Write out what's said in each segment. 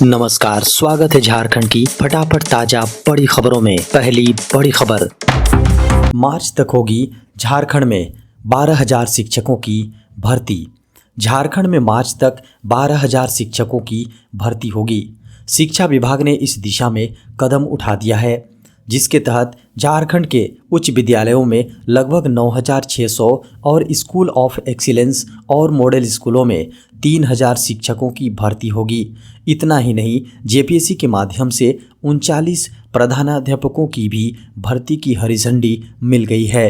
नमस्कार, स्वागत है झारखंड की फटाफट ताजा बड़ी खबरों में। पहली बड़ी खबर, मार्च तक होगी झारखंड में 12,000 शिक्षकों की भर्ती। झारखंड में मार्च तक 12,000 शिक्षकों की भर्ती होगी। शिक्षा विभाग ने इस दिशा में कदम उठा दिया है, जिसके तहत झारखंड के उच्च विद्यालयों में लगभग 9,600 और स्कूल ऑफ एक्सीलेंस और मॉडल स्कूलों में 3,000 शिक्षकों की भर्ती होगी। इतना ही नहीं, जेपीएससी के माध्यम से 39 प्रधानाध्यापकों की भी भर्ती की हरी झंडी मिल गई है।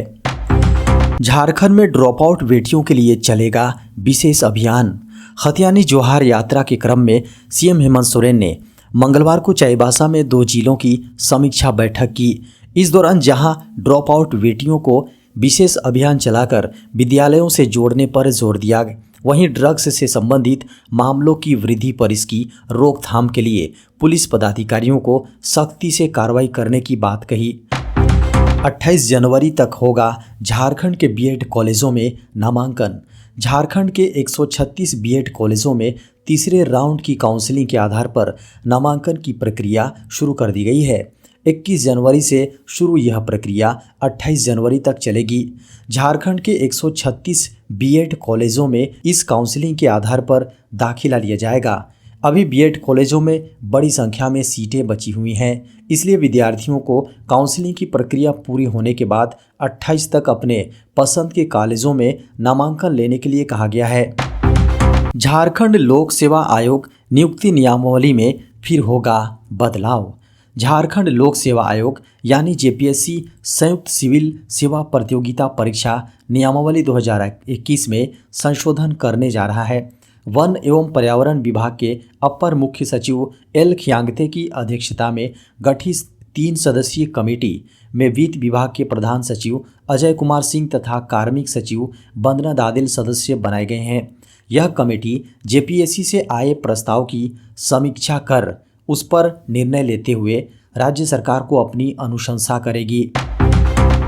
झारखंड में ड्रॉप आउट बेटियों के लिए चलेगा विशेष अभियान। खतियानी जोहार यात्रा के क्रम में सीएम हेमंत सोरेन ने मंगलवार को चाईबासा में 2 जिलों की समीक्षा बैठक की। इस दौरान जहां ड्रॉप आउट बेटियों को विशेष अभियान चलाकर विद्यालयों से जोड़ने पर जोर दिया, वहीं ड्रग्स से संबंधित मामलों की वृद्धि पर इसकी रोकथाम के लिए पुलिस पदाधिकारियों को सख्ती से कार्रवाई करने की बात कही। 28 जनवरी तक होगा झारखंड के बीएड कॉलेजों में नामांकन। झारखंड के 136 बीएड कॉलेजों में तीसरे राउंड की काउंसलिंग के आधार पर नामांकन की प्रक्रिया शुरू कर दी गई है। 21 जनवरी से शुरू यह प्रक्रिया 28 जनवरी तक चलेगी। झारखंड के 136 बीएड कॉलेजों में इस काउंसलिंग के आधार पर दाखिला लिया जाएगा। अभी बीएड कॉलेजों में बड़ी संख्या में सीटें बची हुई हैं, इसलिए विद्यार्थियों को काउंसलिंग की प्रक्रिया पूरी होने के बाद 28 तक अपने पसंद के कॉलेजों में नामांकन लेने के लिए कहा गया है। झारखंड लोक सेवा आयोग नियुक्ति नियमावली में फिर होगा बदलाव। झारखंड लोक सेवा आयोग यानी जेपीएससी संयुक्त सिविल सेवा प्रतियोगिता परीक्षा नियमावली 2021 में संशोधन करने जा रहा है। वन एवं पर्यावरण विभाग के अपर मुख्य सचिव एल खियांगते की अध्यक्षता में गठित 3 सदस्यीय कमेटी में वित्त विभाग के प्रधान सचिव अजय कुमार सिंह तथा कार्मिक सचिव वंदना दादिल सदस्य बनाए गए हैं। यह कमेटी जेपीएससी से आए प्रस्ताव की समीक्षा कर उस पर निर्णय लेते हुए राज्य सरकार को अपनी अनुशंसा करेगी।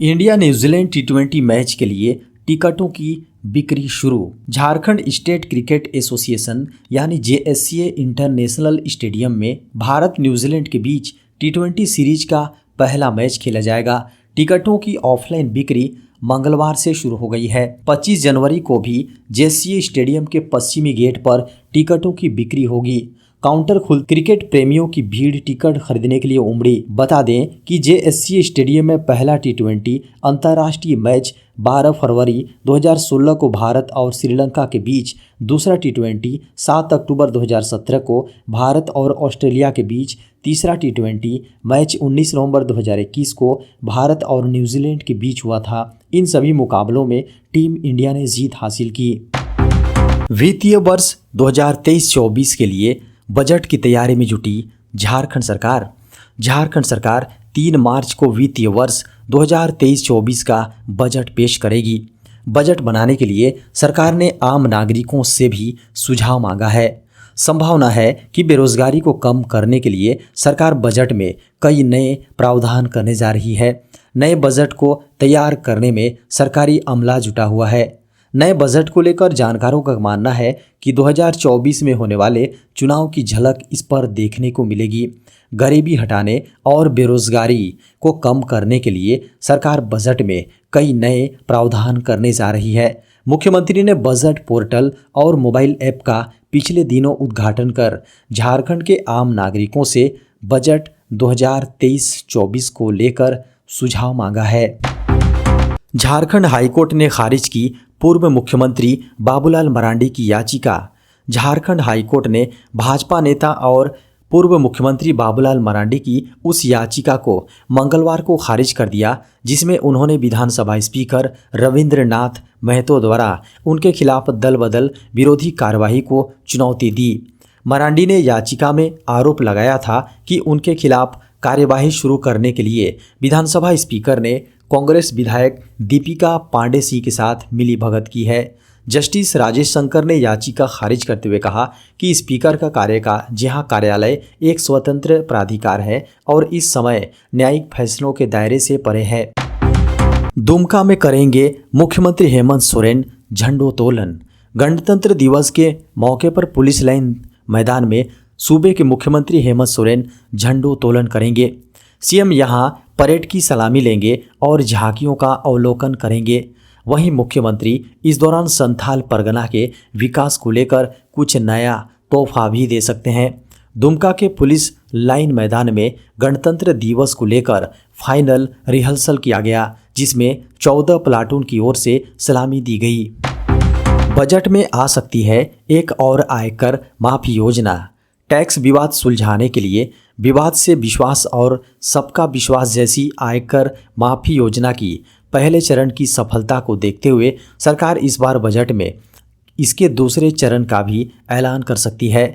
इंडिया न्यूजीलैंड T20 मैच के लिए टिकटों की बिक्री शुरू। झारखंड स्टेट क्रिकेट एसोसिएशन यानी JSCA इंटरनेशनल स्टेडियम में भारत न्यूजीलैंड के बीच T20 सीरीज का पहला मैच खेला जाएगा। टिकटों की ऑफलाइन बिक्री मंगलवार से शुरू हो गई है। 25 जनवरी को भी JSCA स्टेडियम के पश्चिमी गेट पर टिकटों की बिक्री होगी। काउंटर खुल क्रिकेट प्रेमियों की भीड़ टिकट खरीदने के लिए उमड़ी। बता दें कि JSCA स्टेडियम में पहला T20 अंतर्राष्ट्रीय मैच 12 फरवरी 2016 को भारत और श्रीलंका के बीच, दूसरा T20 7 अक्टूबर 2017 को भारत और ऑस्ट्रेलिया के बीच, तीसरा T20 मैच 19 नवंबर 2021 को भारत और न्यूजीलैंड के बीच हुआ था। इन सभी मुकाबलों में टीम इंडिया ने जीत हासिल की। वित्तीय वर्ष 2023-24 के लिए बजट की तैयारी में जुटी झारखंड सरकार। झारखंड सरकार 3 मार्च को वित्तीय वर्ष 2023-24 का बजट पेश करेगी। बजट बनाने के लिए सरकार ने आम नागरिकों से भी सुझाव मांगा है। संभावना है कि बेरोजगारी को कम करने के लिए सरकार बजट में कई नए प्रावधान करने जा रही है। नए बजट को तैयार करने में सरकारी अमला जुटा हुआ है। नए बजट को लेकर जानकारों का मानना है कि 2024 में होने वाले चुनाव की झलक इस पर देखने को मिलेगी। गरीबी हटाने और बेरोजगारी को कम करने के लिए सरकार बजट में कई नए प्रावधान करने जा रही है। मुख्यमंत्री ने बजट पोर्टल और मोबाइल ऐप का पिछले दिनों उद्घाटन कर झारखंड के आम नागरिकों से बजट 2023-24 को लेकर सुझाव मांगा है। झारखंड हाईकोर्ट ने खारिज की पूर्व मुख्यमंत्री बाबूलाल मरांडी की याचिका। झारखंड हाईकोर्ट ने भाजपा नेता और पूर्व मुख्यमंत्री बाबूलाल मरांडी की उस याचिका को मंगलवार को खारिज कर दिया, जिसमें उन्होंने विधानसभा स्पीकर रविंद्रनाथ महतो द्वारा उनके खिलाफ दल बदल विरोधी कार्यवाही को चुनौती दी। मरांडी ने याचिका में आरोप लगाया था कि उनके खिलाफ कार्यवाही शुरू करने के लिए विधानसभा स्पीकर ने कांग्रेस विधायक दीपिका पांडे सिंह के साथ मिलीभगत की है। जस्टिस राजेश शंकर ने याचिका खारिज करते हुए कहा कि स्पीकर का कार्यालय एक स्वतंत्र प्राधिकार है और इस समय न्यायिक फैसलों के दायरे से परे है। दुमका में करेंगे मुख्यमंत्री हेमंत सोरेन झंडोत्तोलन। गणतंत्र दिवस के मौके पर पुलिस लाइन मैदान में सूबे के मुख्यमंत्री हेमंत सोरेन झंडोत्तोलन करेंगे। सीएम यहां परेड की सलामी लेंगे और झांकियों का अवलोकन करेंगे। वहीं मुख्यमंत्री इस दौरान संथाल परगना के विकास को लेकर कुछ नया तोहफा भी दे सकते हैं। दुमका के पुलिस लाइन मैदान में गणतंत्र दिवस को लेकर फाइनल रिहर्सल किया गया, जिसमें 14 प्लाटून की ओर से सलामी दी गई। बजट में आ सकती है एक और आयकर माफी योजना। टैक्स विवाद सुलझाने के लिए विवाद से विश्वास और सबका विश्वास जैसी आयकर माफी योजना की पहले चरण की सफलता को देखते हुए सरकार इस बार बजट में इसके दूसरे चरण का भी ऐलान कर सकती है।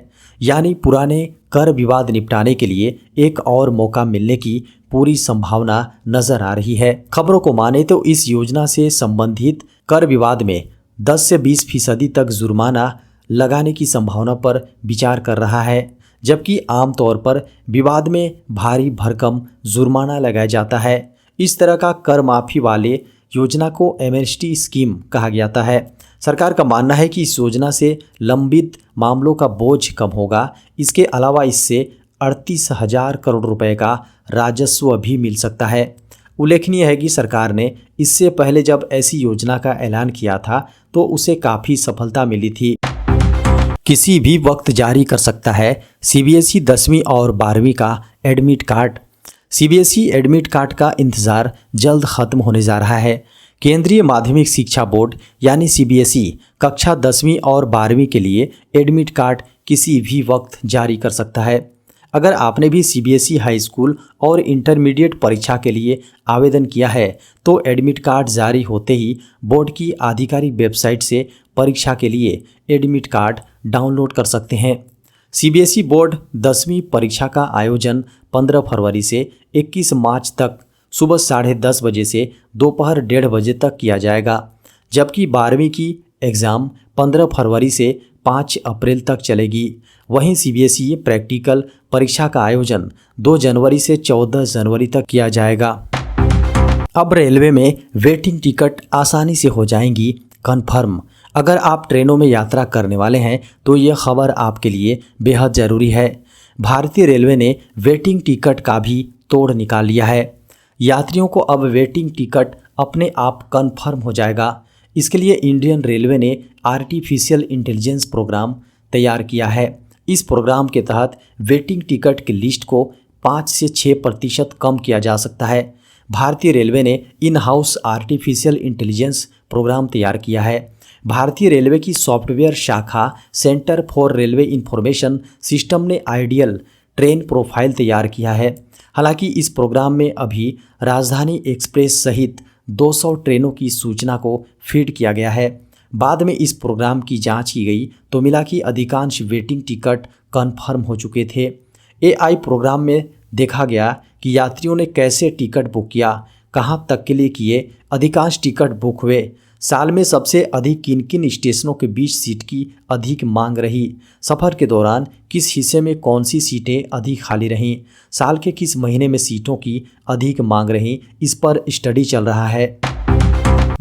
यानी पुराने कर विवाद निपटाने के लिए एक और मौका मिलने की पूरी संभावना नजर आ रही है। खबरों को माने तो इस योजना से संबंधित कर विवाद में 10 से 20% तक जुर्माना लगाने की संभावना पर विचार कर रहा है, जबकि आमतौर पर विवाद में भारी भरकम जुर्माना लगाया जाता है। इस तरह का कर माफी वाले योजना को एमनेस्टी स्कीम कहा जाता है। सरकार का मानना है कि इस योजना से लंबित मामलों का बोझ कम होगा। इसके अलावा इससे 38,000 करोड़ रुपए का राजस्व भी मिल सकता है। उल्लेखनीय है कि सरकार ने इससे पहले जब ऐसी योजना का ऐलान किया था तो उसे काफ़ी सफलता मिली थी। किसी भी वक्त जारी कर सकता है सीबीएसई 10वीं और 12वीं का admit card. CBSE admit card का इंतज़ार जल्द ख़त्म होने जा रहा है। केंद्रीय माध्यमिक शिक्षा बोर्ड यानी सीबीएसई कक्षा 10वीं और 12वीं के लिए एडमिट कार्ड किसी भी वक्त जारी कर सकता है। अगर आपने भी सीबीएसई हाई स्कूल और इंटरमीडिएट परीक्षा के लिए आवेदन किया है तो एडमिट कार्ड जारी होते ही बोर्ड की आधिकारिक वेबसाइट से परीक्षा के लिए एडमिट कार्ड डाउनलोड कर सकते हैं। सीबीएसई बोर्ड 10वीं परीक्षा का आयोजन 15 फरवरी से 21 मार्च तक सुबह 10:30 बजे से दोपहर 1:30 बजे तक किया जाएगा, जबकि 12वीं की एग्ज़ाम 15 फरवरी से 5 अप्रैल तक चलेगी। वहीं सीबीएसई प्रैक्टिकल परीक्षा का आयोजन 2 जनवरी से 14 जनवरी तक किया जाएगा। अब रेलवे में वेटिंग टिकट आसानी से हो जाएंगी कन्फर्म। अगर आप ट्रेनों में यात्रा करने वाले हैं तो यह खबर आपके लिए बेहद ज़रूरी है। भारतीय रेलवे ने वेटिंग टिकट का भी तोड़ निकाल लिया है। यात्रियों को अब वेटिंग टिकट अपने आप कन्फर्म हो जाएगा। इसके लिए इंडियन रेलवे ने आर्टिफिशियल इंटेलिजेंस प्रोग्राम तैयार किया है। इस प्रोग्राम के तहत वेटिंग टिकट की लिस्ट को 5 से 6% कम किया जा सकता है। भारतीय रेलवे ने in house artificial intelligence programme तैयार किया है। भारतीय रेलवे की सॉफ्टवेयर शाखा centre for railway information system ने आइडियल ट्रेन प्रोफाइल तैयार किया है। हालांकि इस प्रोग्राम में अभी राजधानी एक्सप्रेस सहित 200 ट्रेनों की सूचना को फीड किया गया है। बाद में इस प्रोग्राम की जांच की गई तो मिला कि अधिकांश वेटिंग टिकट कन्फर्म हो चुके थे। एआई प्रोग्राम में देखा गया कि यात्रियों ने कैसे टिकट बुक किया, कहां तक के लिए किए, अधिकांश टिकट बुक हुए, साल में सबसे अधिक किन किन स्टेशनों के बीच सीट की अधिक मांग रही, सफ़र के दौरान किस हिस्से में कौन सी सीटें अधिक खाली रहीं, साल के किस महीने में सीटों की अधिक मांग रही, इस पर स्टडी चल रहा है।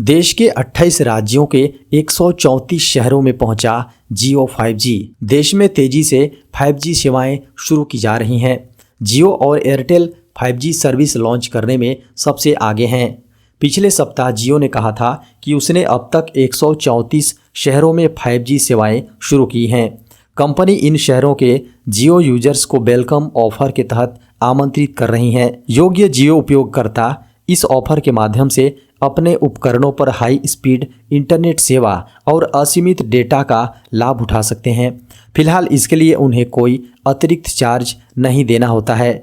देश के 28 राज्यों के 134 शहरों में पहुंचा जियो 5G। देश में तेजी से 5G सेवाएं शुरू की जा रही हैं। जियो और एयरटेल 5G सर्विस लॉन्च करने में सबसे आगे हैं। पिछले सप्ताह जियो ने कहा था कि उसने अब तक 134 शहरों में 5G सेवाएं शुरू की हैं। कंपनी इन शहरों के जियो यूजर्स को वेलकम ऑफर के तहत आमंत्रित कर रही हैं। योग्य जियो उपयोगकर्ता इस ऑफर के माध्यम से अपने उपकरणों पर हाई स्पीड इंटरनेट सेवा और असीमित डेटा का लाभ उठा सकते हैं। फिलहाल इसके लिए उन्हें कोई अतिरिक्त चार्ज नहीं देना होता है।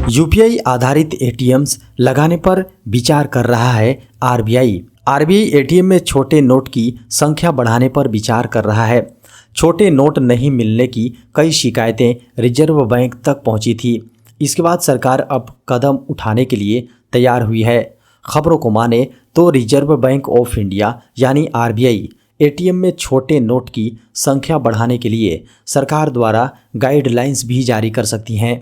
यूपीआई आधारित एटीएम्स लगाने पर विचार कर रहा है आरबीआई। आरबीआई एटीएम में छोटे नोट की संख्या बढ़ाने पर विचार कर रहा है। छोटे नोट नहीं मिलने की कई शिकायतें रिजर्व बैंक तक पहुंची थी। इसके बाद सरकार अब कदम उठाने के लिए तैयार हुई है। खबरों को माने तो रिजर्व बैंक ऑफ इंडिया यानी आरबीआई एटीएम में छोटे नोट की संख्या बढ़ाने के लिए सरकार द्वारा गाइडलाइंस भी जारी कर सकती हैं।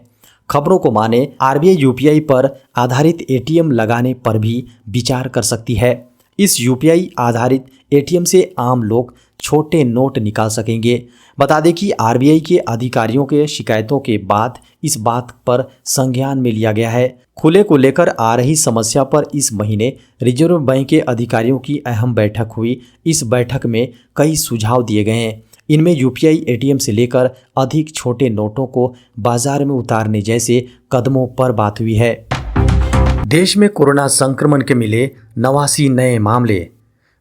खबरों को माने आरबीआई यूपीआई पर आधारित एटीएम लगाने पर भी विचार कर सकती है। इस यूपीआई आधारित एटीएम से आम लोग छोटे नोट निकाल सकेंगे। बता दें कि आरबीआई के अधिकारियों के शिकायतों के बाद इस बात पर संज्ञान में लिया गया है। खुले को लेकर आ रही समस्या पर इस महीने रिजर्व बैंक के अधिकारियों की अहम बैठक हुई। इस बैठक में कई सुझाव दिए गए हैं। इनमें यूपीआई एटीएम से लेकर अधिक छोटे नोटों को बाजार में उतारने जैसे कदमों पर बात हुई है। देश में कोरोना संक्रमण के मिले 89 नए मामले।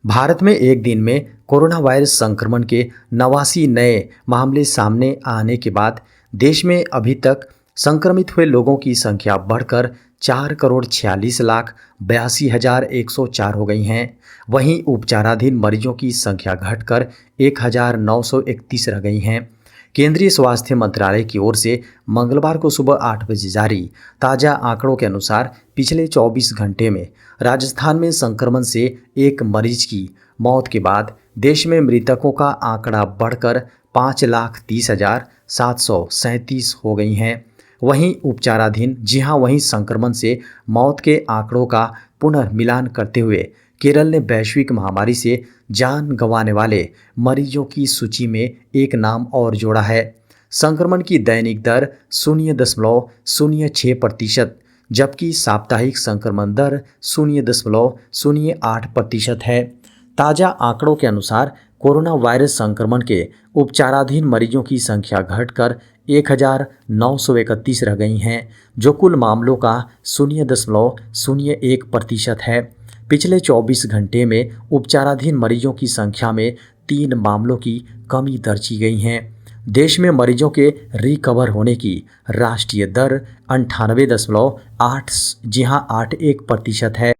भारत में एक दिन में कोरोना वायरस संक्रमण के 89 नए मामले सामने आने के बाद देश में अभी तक संक्रमित हुए लोगों की संख्या बढ़कर 4,46,82,104 हो गई हैं। वहीं उपचाराधीन मरीजों की संख्या घटकर 1,931 रह गई हैं। केंद्रीय स्वास्थ्य मंत्रालय की ओर से मंगलवार को सुबह 8 बजे जारी ताज़ा आंकड़ों के अनुसार पिछले 24 घंटे में राजस्थान में संक्रमण से एक मरीज की मौत के बाद देश में मृतकों का आंकड़ा बढ़कर 5,30,737 हो गई हैं। वहीं उपचाराधीन वहीं संक्रमण से मौत के आंकड़ों का पुनर्मिलान करते हुए केरल ने वैश्विक महामारी से जान गंवाने वाले मरीजों की सूची में एक नाम और जोड़ा है। संक्रमण की दैनिक दर 0.06%, जबकि साप्ताहिक संक्रमण दर 0.08% है। ताज़ा आंकड़ों के अनुसार कोरोना वायरस संक्रमण के उपचाराधीन मरीजों की संख्या घटकर 1,931 रह गई हैं, जो कुल मामलों का 0.01% है। पिछले 24 घंटे में उपचाराधीन मरीजों की संख्या में 3 मामलों की कमी दर्ज की गई है। देश में मरीजों के रिकवर होने की राष्ट्रीय दर 98.81% है।